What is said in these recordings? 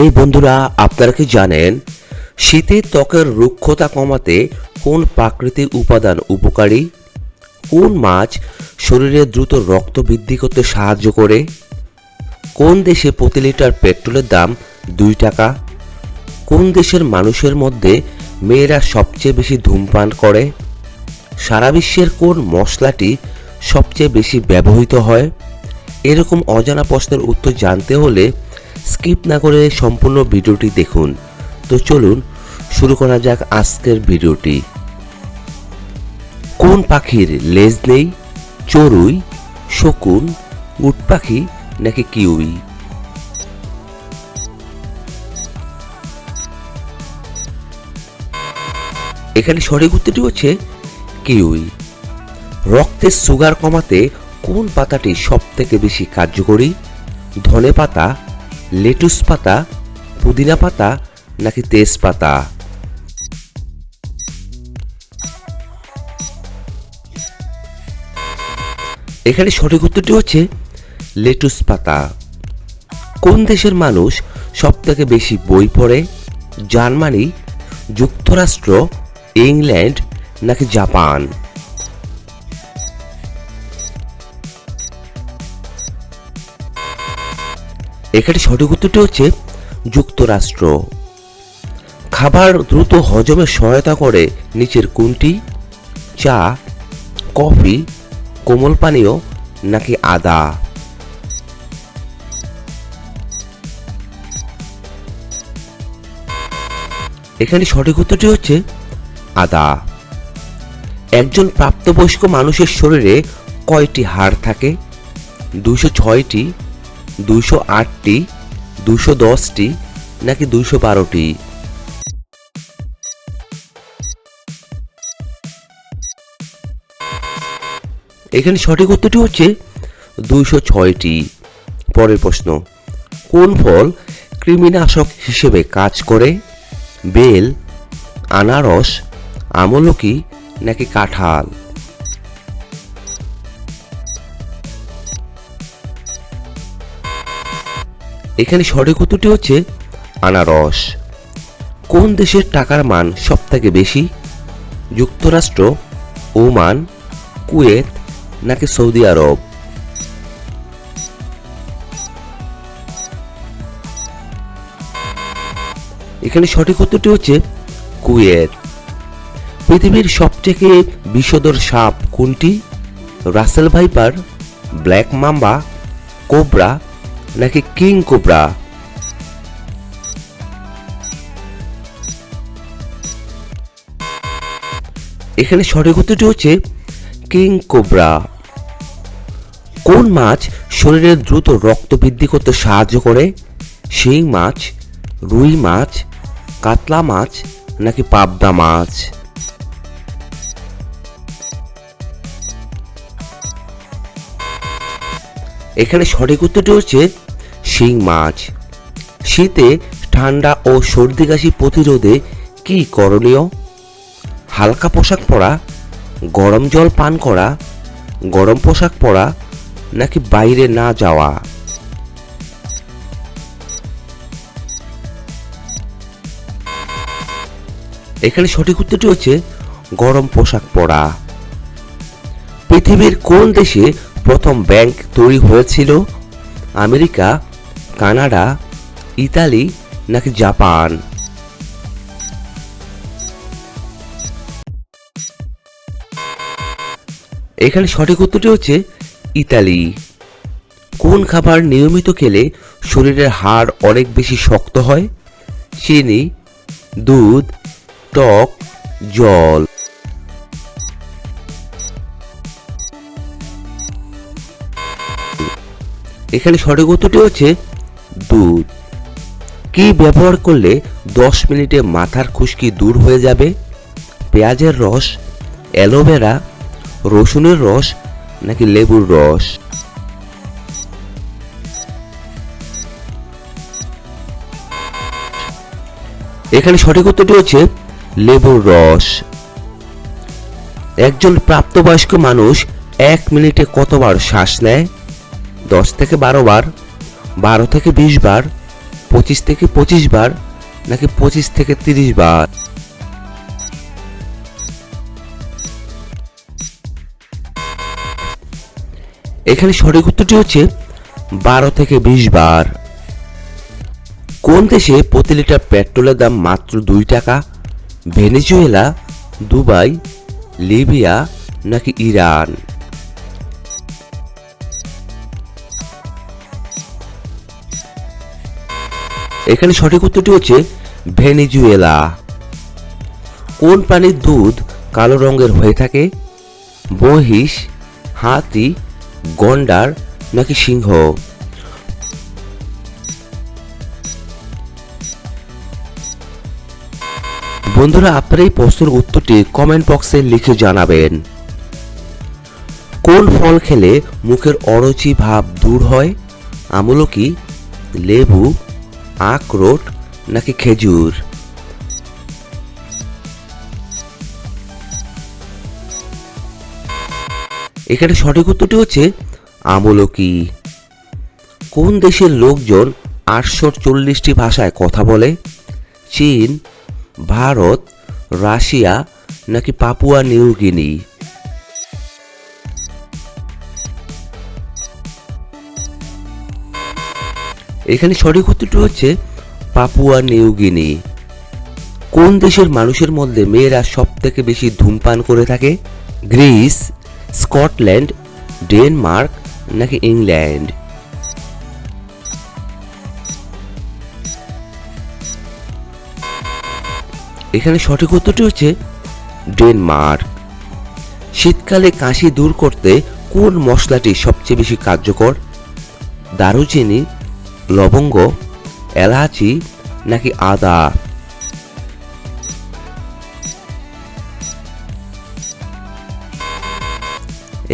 এই বন্ধুরা, আপনারা কি জানেন শীতে ত্বকের রুক্ষতা কমাতে কোন প্রাকৃতিক উপাদান উপকারী? কোন মাছ শরীরে দ্রুত রক্ত বৃদ্ধি করতে সাহায্য করে? কোন দেশে প্রতি লিটার পেট্রোলের দাম 2 টাকা? কোন দেশের মানুষের মধ্যে মেয়েরা সবচেয়ে বেশি ধূমপান করে? সারা বিশ্বের কোন মশলাটি সবচেয়ে বেশি ব্যবহৃত হয়? এরকম অজানা প্রশ্নের উত্তর জানতে হলে স্কিপ না করে সম্পূর্ণ ভিডিওটি দেখুন। তো চলুন শুরু করা যাক আজকের ভিডিওটি। কোন পাখির লেজ নেই? চড়ুই, শকুন, উট পাখি নাকি কিউই? এখানে সঠিক উত্তরটি হচ্ছে কিউই। রক্তের সুগার কমাতে কোন পাতাটি সবথেকে বেশি কার্যকরী? ধনে পাতা, লেটুস পাতা, পুদিনা পাতা নাকি তেজপাতা? এখানে সঠিক উত্তরটি হচ্ছে লেটুস পাতা। কোন দেশের মানুষ সবথেকে বেশি বই পড়ে? জার্মানি, যুক্তরাষ্ট্র, ইংল্যান্ড নাকি জাপান? এখানে সঠিক উত্তরটি হচ্ছে যুক্তরাষ্ট্র। খাবার দ্রুত হজমে সহায়তা করে নিচের কোনটি? চা, কফি, কোমল পানীয় নাকি আদা? এখানে সঠিক উত্তরটি হচ্ছে আদা। একজন প্রাপ্তবয়স্ক মানুষের শরীরে কয়টি হাড় থাকে? 206টি, 208টি, 210টি নাকি 212টি? এখানে সঠিক উত্তরটি হচ্ছে 206টি। পরের প্রশ্ন, কোন ফল কৃমিনাশক হিসেবে কাজ করে? বেল, আনারস, আমলকি নাকি কাঁঠাল? এখানে সঠিক উত্তরটি হচ্ছে আনারস। কোন দেশের টাকার মান সবথেকে বেশি? যুক্তরাষ্ট্র, ওমান, কুয়েত নাকি সৌদি আরব? এখানে সঠিক উত্তরটি হচ্ছে কুয়েত। পৃথিবীর সবথেকে বিষধর সাপ কোনটি? Russell viper, black mamba, cobra নাকি কিং কোবরা? এখানে সঠিক উত্তরটি হচ্ছে কিং কোবরা। কোন মাছ শরীরে দ্রুত রক্ত বৃদ্ধি করতে সাহায্য করে? শিং মাছ, রুই মাছ, কাতলা মাছ নাকি পাবদা মাছ? এখানে সঠিক উত্তরটি হচ্ছে শিং মাছ। শীতে ঠান্ডা ও সর্দি কাশি প্রতিরোধে কি করণীয়? হালকা পোশাক পরা, গরম জল পান করা, গরম পোশাক পরা নাকি বাইরে না যাওয়া? এখানে সঠিক উত্তরটি হচ্ছে গরম পোশাক পরা। পৃথিবীর কোন দেশে প্রথম ব্যাংক তৈরি হয়েছিল? আমেরিকা, কানাডা, ইতালি নাকি জাপান? এখানে সঠিক উত্তরটি হচ্ছে ইতালি। কোন খাবার নিয়মিত খেলে শরীরের হাড় অনেক বেশি শক্ত হয়? চিনি, দুধ, টক, জল? এখানে সঠিক উত্তরটি হচ্ছে দুধ। কি ব্যবহার করলে 10 মিনিটে মাথার খুশকি দূর হয়ে যাবে? পেঁয়াজের রস, অ্যালোভেরা, রসুনের রস নাকি লেবুর রস? এখানে সঠিক উত্তরটি হচ্ছে লেবুর রস। একজন প্রাপ্তবয়স্ক মানুষ 1 মিনিটে কতবার শ্বাস নেয়? 10 থেকে 12 বার, 12 থেকে 20 বার, 25 থেকে 25 বার নাকি 25 থেকে 30 বার? এখানে সঠিক উত্তরটি হচ্ছে 12 থেকে 20 বার। কোন দেশে প্রতি লিটার পেট্রোলের দাম মাত্র 2 টাকা? ভেনেজুয়েলা, দুবাই, লিবিয়া নাকি ইরান? এখানে সঠিক উত্তরটি হচ্ছে ভেনেজুয়েলা। কোন প্রাণীর দুধ কালো রঙের হয়ে থাকে? মহিষ, হাতি, গন্ডার নাকি সিংহ? বন্ধুরা, আপনারা এই প্রশ্নের উত্তরটি কমেন্ট বক্সে লিখে জানাবেন। কোন ফল খেলে মুখের অরুচি ভাব দূর হয়? আমলকি, লেবু, আখরোট নাকি খেজুর? এখানে সঠিক উত্তরটি হচ্ছে আমলকি। কোন দেশের লোকজন 840টি ভাষায় কথা বলে? চীন, ভারত, রাশিয়া নাকি পাপুয়া নিউ গিনি? এখানে সঠিক উত্তরটি হচ্ছে পাপুয়া নিউ গিনি। কোন দেশের মানুষের মধ্যে মেয়েরা সব থেকে বেশি ধূমপান করে থাকে? গ্রিস, স্কটল্যান্ড, ডেনমার্ক নাকি ইংল্যান্ড? এখানে সঠিক উত্তরটি হচ্ছে ডেনমার্ক। শীতকালে কাশি দূর করতে কোন মশলাটি সবচেয়ে বেশি কার্যকর? দারুচিনি, লবঙ্গ, এলাচি নাকি আদা?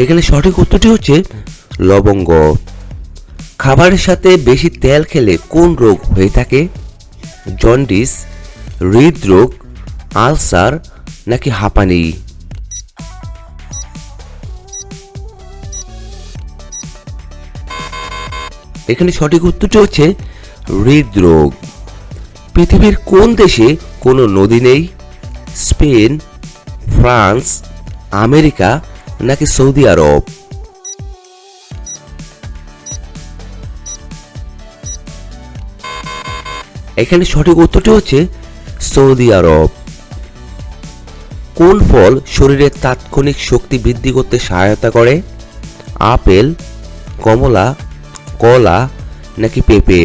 এখানে সঠিক উত্তরটি হচ্ছে লবঙ্গ। খাবারের সাথে বেশি তেল খেলে কোন রোগ হয়ে থাকে? জন্ডিস, হৃদরোগ, আলসার নাকি হাঁপানি? এখানে সঠিক উত্তরটি হচ্ছে হৃদরোগ। পৃথিবীর কোন দেশে কোনো নদী নেই? স্পেন, ফ্রান্স, আমেরিকা নাকি সৌদি আরব? এখানে সঠিক উত্তরটি হচ্ছে সৌদি আরব। কোন ফল শরীরের তাৎক্ষণিক শক্তি বৃদ্ধি করতে সহায়তা করে? আপেল, কমলা, কলা নাকি পেঁপে?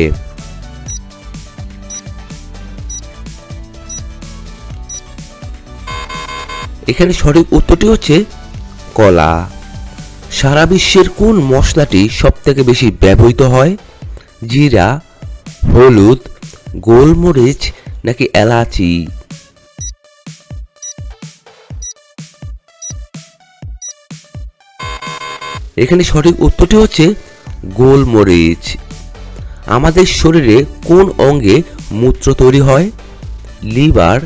এখানে সঠিক উত্তরটি হচ্ছে কলা। সারা বিশ্বের কোন মশলাটি সব থেকে বেশি ব্যবহৃত হয়? জিরা, হলুদ, গোলমরিচ নাকি এলাচি? এখানে সঠিক উত্তরটি হচ্ছে গোলমরিচ। আমাদের শরীরে কোন অঙ্গে মূত্র তৈরি হয়? লিভার,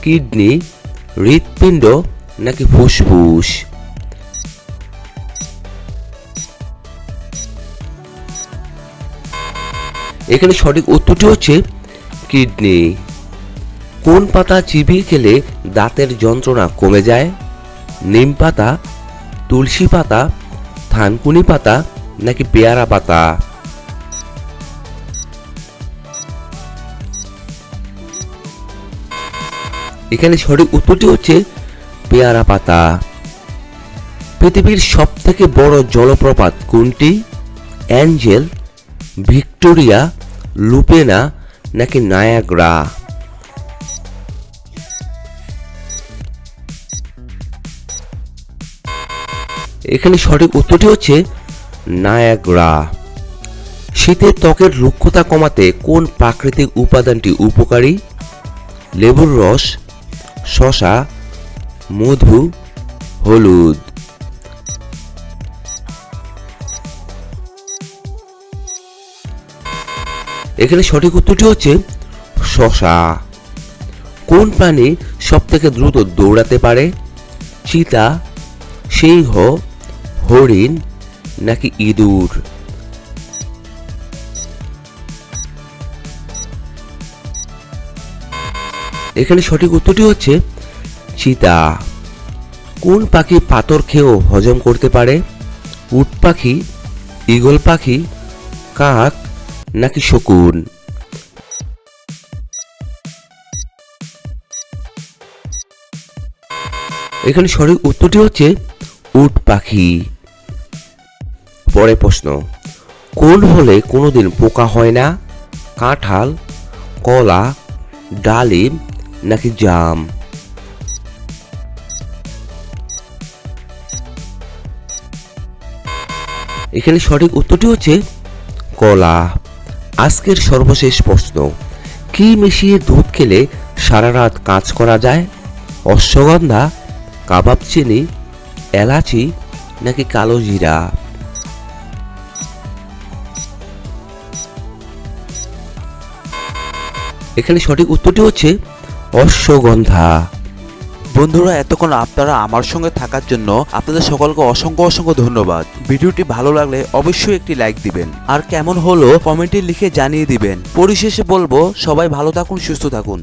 কিডনি, হৃৎপিণ্ড নাকি ফুসফুস? এখানে সঠিক উত্তরটি হচ্ছে কিডনি। কোন পাতা চিবিয়ে খেলে দাঁতের যন্ত্রণা কমে যায়? নিম পাতা, তুলসী পাতা, থানকুনি পাতা নাকি পেয়ারা পাতা? এখানে সঠিক উত্তরটি হচ্ছে পেয়ারা পাতা। পৃথিবীর সব থেকে বড় জলপ্রপাত কোনটি? অ্যাঞ্জেল, ভিক্টোরিয়া, লুপেনা নাকি নায়াগ্রা? এখানে সঠিক উত্তরটি হচ্ছে নায়াগ্রা। শীতের ত্বকের রুক্ষতা কমাতে কোন প্রাকৃতিক উপাদানটি উপকারী? লেবুর রস, শসা, মধু, হলুদ? এখানে সঠিক উত্তরটি হচ্ছে শসা। কোন প্রাণী সব থেকে দ্রুত দৌড়াতে পারে? চিতা, সিংহ, হরিণ নাকি ইঁদুর? এখানে সঠিক উত্তরটি হচ্ছে চিতা। কোন পাখি পাথর খেয়েও হজম করতে পারে? উট পাখি, ঈগল পাখি, কাক নাকি শকুন? এখানে সঠিক উত্তরটি হচ্ছে উট পাখি। পরের প্রশ্ন, কোন ফলে কোনোদিন পোকা হয় না? কাঁঠাল, কলা, ডালিম নাকি জাম? এখানে সঠিক উত্তরটি হচ্ছে কলা। আজকের সর্বশেষ প্রশ্ন, কি মিশিয়ে দুধ খেলে সারা রাত কাজ করা যায়? অশ্বগন্ধা, কাবাব চিনি, এলাচি নাকি কালো জিরা? এখানে সঠিক উত্তরটি হচ্ছে অশ্বগন্ধা। বন্ধুরা, এতক্ষণ আপনারা আমার সঙ্গে থাকার জন্য আপনাদের সকলকে অসংখ্য অসংখ্য ধন্যবাদ। ভিডিওটি ভালো লাগলে অবশ্যই একটি লাইক দিবেন, আর কেমন হলো কমেন্টে লিখে জানিয়ে দিবেন। পরিশেষে বলবো, সবাই ভালো থাকুন, সুস্থ থাকুন।